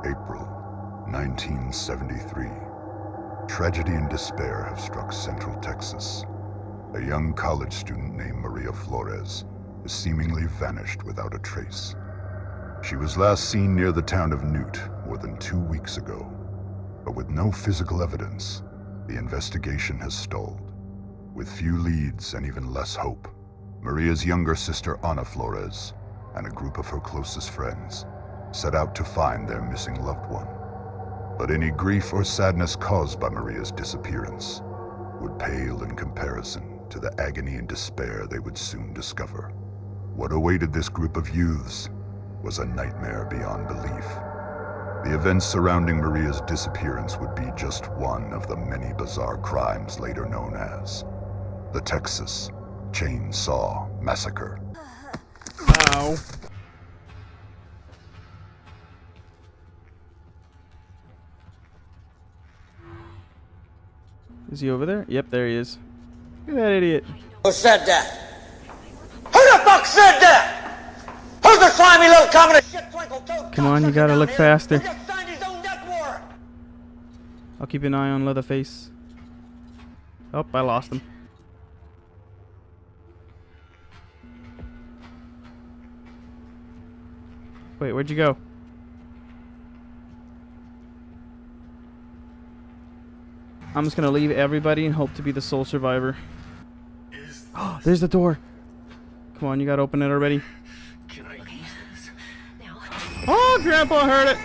April 1973. Tragedy and despair have struck Central Texas. A young college student named Maria Flores has seemingly vanished without a trace. She was last seen near the town of Newt more than 2 weeks ago, but with no physical evidence, the investigation has stalled. With few leads and even less hope, Maria's younger sister Ana Flores and a group of her closest friends set out to find their missing loved one. But any grief or sadness caused by Maria's disappearance would pale in comparison to the agony and despair they would soon discover. What awaited this group of youths was a nightmare beyond belief. The events surrounding Maria's disappearance would be just one of the many bizarre crimes later known as the Texas Chainsaw Massacre. Ow. Is he over there? Yep, there he is. Look at that idiot. Who said that? Who the fuck said that? Who's the slimy little communist shit twinkle toad? Come on, you gotta look faster. Who just signed his own death warrant? I'll keep an eye on Leatherface. Oh, I lost him. Wait, where'd you go? I'm just gonna leave everybody and hope to be the sole survivor. Oh, there's the door. Come on, you gotta open it already. Can I use this? Now, Oh, Grandpa heard it.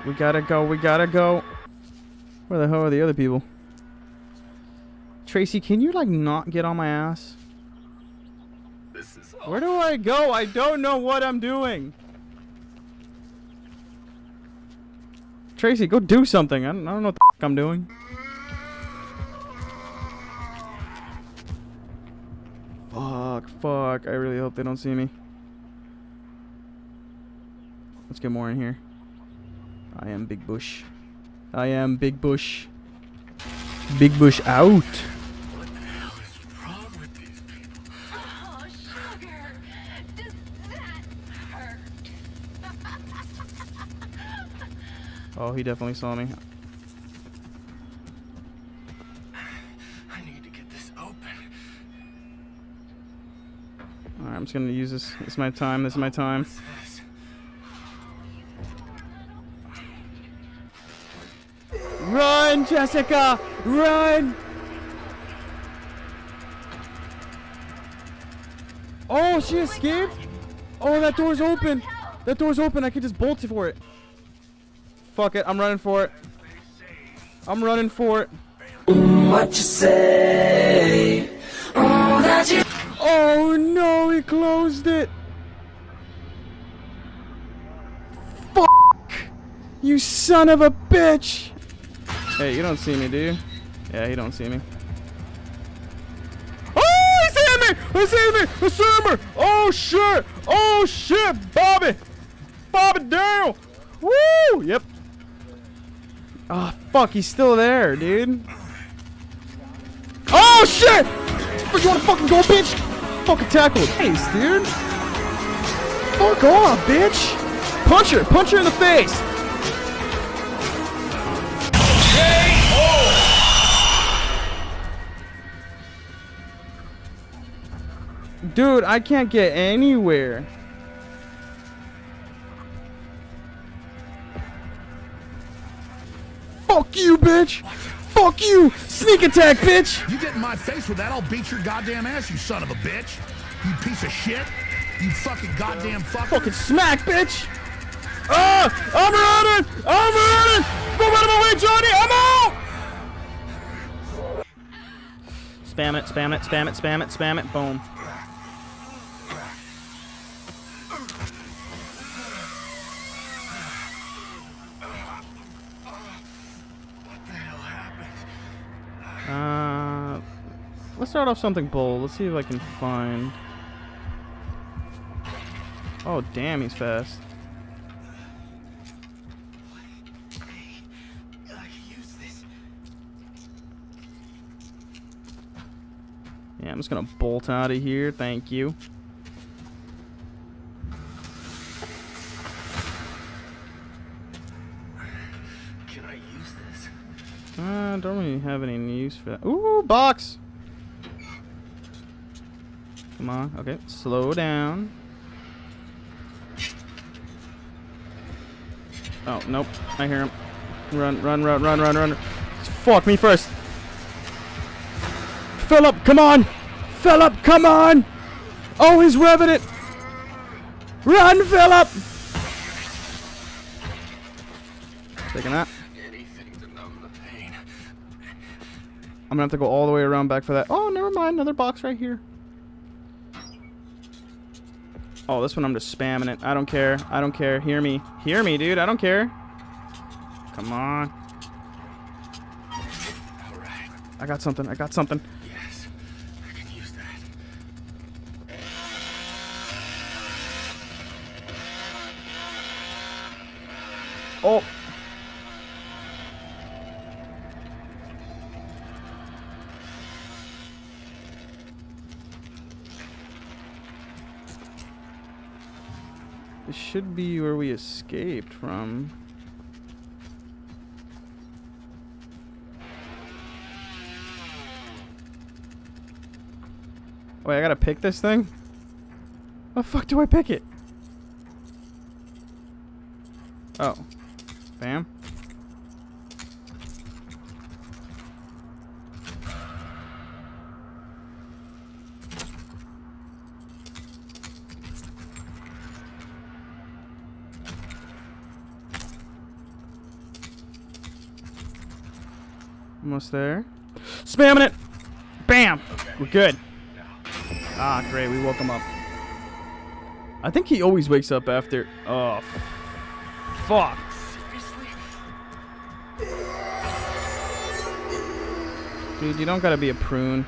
We gotta go, we gotta go. Where the hell are the other people? Tracy, can you like not get on my ass? This is Where do I go? I don't know what I'm doing. Tracy, go do something. I don't know what the f I'm doing. Fuck. I really hope they don't see me. Let's get more in here. I am Big Bush. I am Big Bush. Big Bush out. What the hell is wrong with these people? oh, sugar, does that hurt? Oh, he definitely saw me. I need to get this open. Alright, I'm just gonna use this. This is my time. This is my time. What's this? Run, Jessica! Run! Oh, she escaped? Oh, that door's open. That door's open. I could just bolt for it. Fuck it. I'm running for it. I'm running for it. What you say? Oh, that you. Oh no, he closed it. Fuck! You son of a bitch! Hey, you don't see me, do you? Yeah, he don't see me. Oh, he's seeing me! He's seeing me! He's seeing me! Oh shit! Oh shit! Bobby! Bobby down! Woo! Yep. Oh fuck, he's still there, dude. Oh shit! You wanna fucking go, bitch? Fucking tackled. Face, dude. Fuck off, bitch. Punch her. Punch her in the face. Dude, I can't get anywhere. Fuck you, bitch. Fuck you. Sneak attack, bitch. You get in my face with that, I'll beat your goddamn ass, you son of a bitch. You piece of shit. You fucking goddamn fucker. Fucking smack, bitch. Ah! I'm running. I'm running. Go out of my way, Johnny. I'm out. Spam it, spam it, spam it, spam it, spam it. Boom. Let's start off something bold. Let's see if I can find. Oh, damn, he's fast. I can use this. Yeah, I'm just gonna bolt out of here. Thank you. Don't really have any use for that. Ooh, box! Come on. Okay, slow down. Oh, nope. I hear him. Run, run, run, run, run, run. Fuck me first. Philip, come on! Philip, come on! Oh, he's revving it! Run, Philip! Taking that. Anything to numb the pain. I'm gonna have to go all the way around back for that. Oh, never mind. Another box right here. Oh, this one I'm just spamming it. I don't care. I don't care. Hear me. Hear me, dude. I don't care. Come on. All right. I got something. I got something. Yes, I can use that. Oh. This should be where we escaped from. Wait, I gotta pick this thing? How the fuck do I pick it? Oh. Bam. Almost there. Spamming it! Bam! We're good. Ah, great. We woke him up. I think he always wakes up after... Oh, fuck. Dude, you don't gotta be a prune.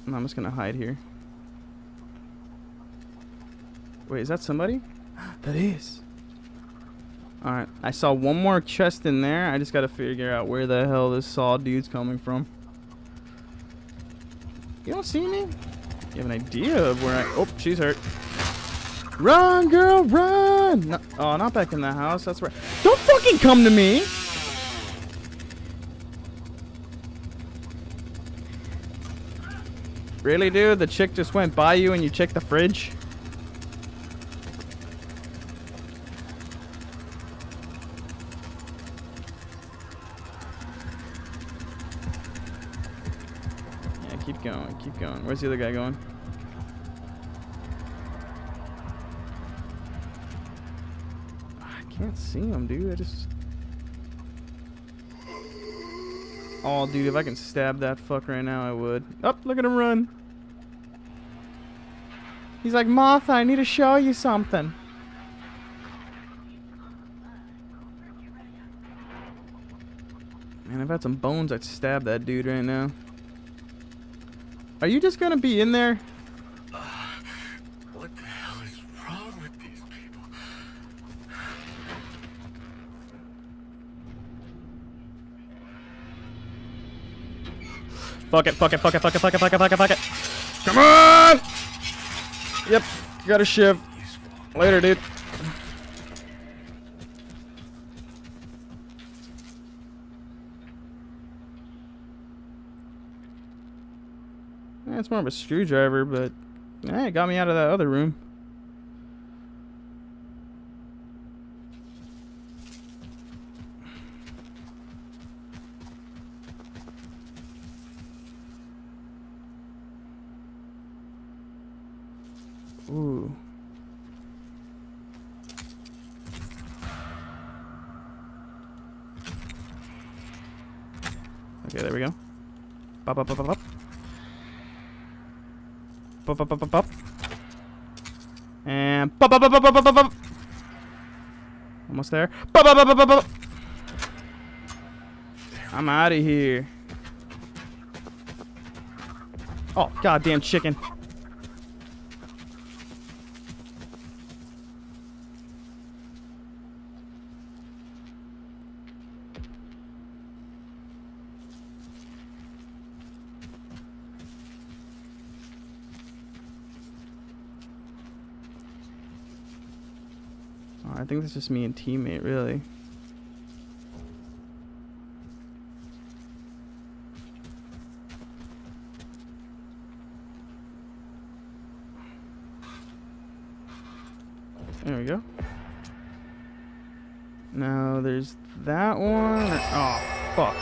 No, I'm just gonna hide here. Wait, is that somebody? That is. Alright, I saw one more chest in there. I just gotta figure out where the hell this saw dude's coming from. You don't see me? You have an idea of where I... Oh, she's hurt. Run, girl, run! No, oh, not back in the house. That's where... Don't fucking come to me! Really, dude? The chick just went by you and you checked the fridge? Keep going, keep going. Where's the other guy going? I can't see him, dude. I just... Oh, dude, if I can stab that fuck right now, I would. Oh, look at him run. He's like, Martha, I need to show you something. Man, if I had some bones, I'd stab that dude right now. Are you just gonna be in there? What the hell is wrong with these people? Fuck it, fuck it, fuck it, fuck it, fuck it, fuck it, fuck it, fuck it. Come on! Yep, got a shiv. Later, dude. It's more of a screwdriver, but it got me out of that other room. Ooh. Okay, there we go. Pop, pop, pop, pop, pop. Pop, pop, pop, pop, pop. And pop, pop, pop, pop, pop, pop, pop. Almost there. Pop, pop, pop, pop, pop, pop. I'm out of here. Oh, goddamn chicken. I think that's just me and teammate, really. There we go. Now there's that one. Oh, fuck.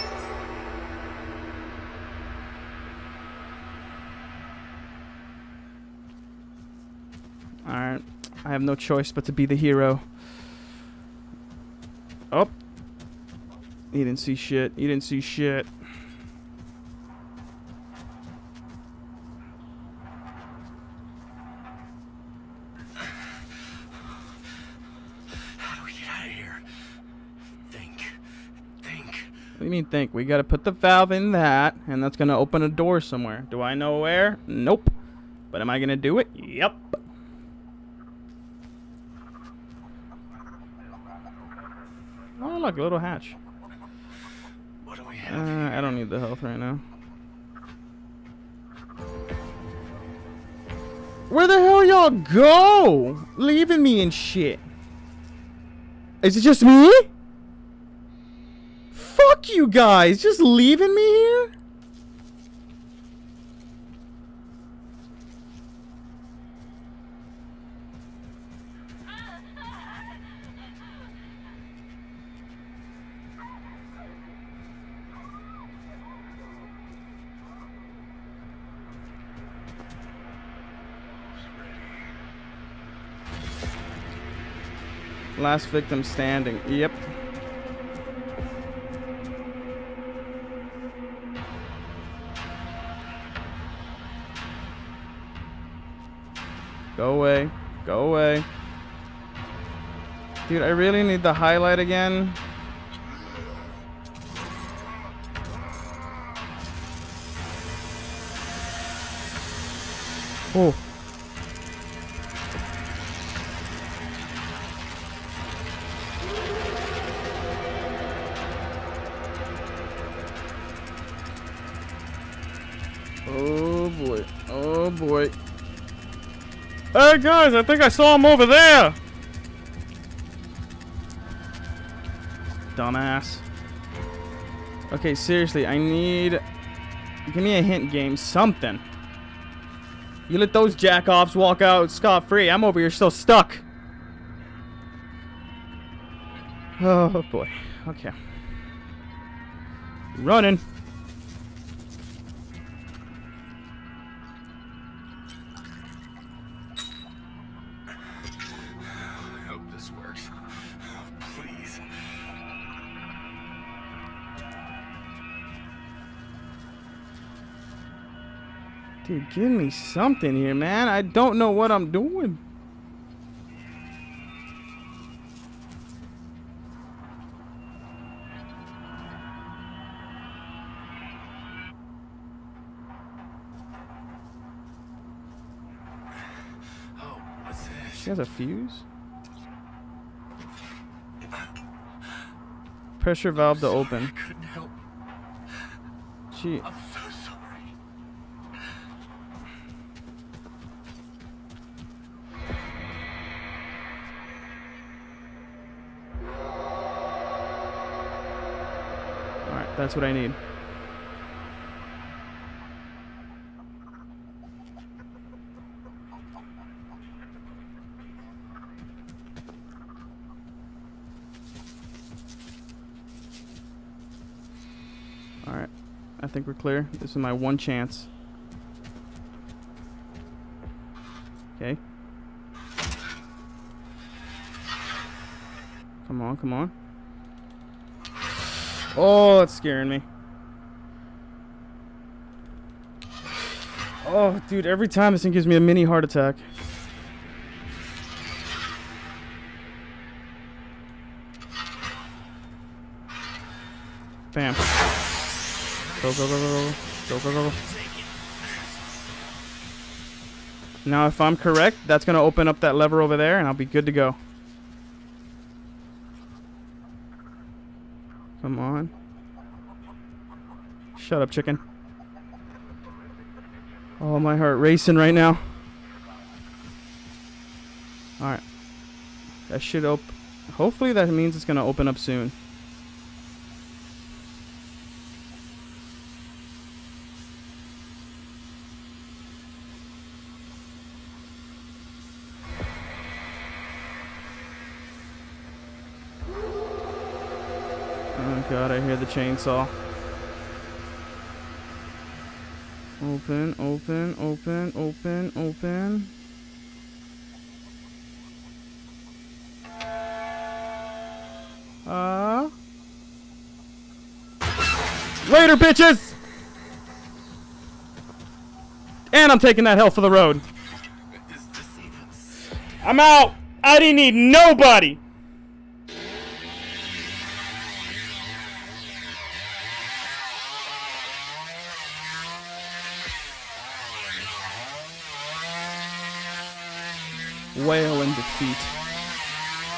Alright. I have no choice but to be the hero. Oh. He didn't see shit. He didn't see shit. How do we get out of here? Think. What do you mean think? We gotta put the valve in that, and that's gonna open a door somewhere. Do I know where? Nope. But am I gonna do it? Yep. Oh, look, a little hatch. What do we have? I don't need the health right now. Where the hell y'all go? Leaving me and shit. Is it just me? Fuck you guys, just leaving me here? Last victim standing. Yep. Go away. Go away. Dude, I really need the highlight again. Oh. Oh boy. Oh boy. Hey guys, I think I saw him over there. Dumbass. Okay, seriously, I need... Give me a hint, game. Something. You let those jack-offs walk out scot-free. I'm over here still stuck. Oh boy. Okay. Running. I hope this works. Please. Dude, give me something here, man. I don't know what I'm doing. Oh, what's this? She has a fuse? Pressure valve to open. I couldn't help. Gee. I'm so sorry. Alright, that's what I need. Alright, I think we're clear. This is my one chance. Okay. Come on, come on. Oh, it's scaring me. Oh, dude, every time this thing gives me a mini heart attack. Bam. Go, go, go, go, go, go, go, go. Now, if I'm correct, that's going to open up that lever over there, and I'll be good to go. Come on. Shut up, chicken. Oh, my heart racing right now. Alright. That should Hopefully that means it's gonna open up soon. Oh god, I hear the chainsaw. Open, open, open, open, open. Later, bitches! And I'm taking that hell for the road. I'm out! I didn't need nobody! Wail in defeat.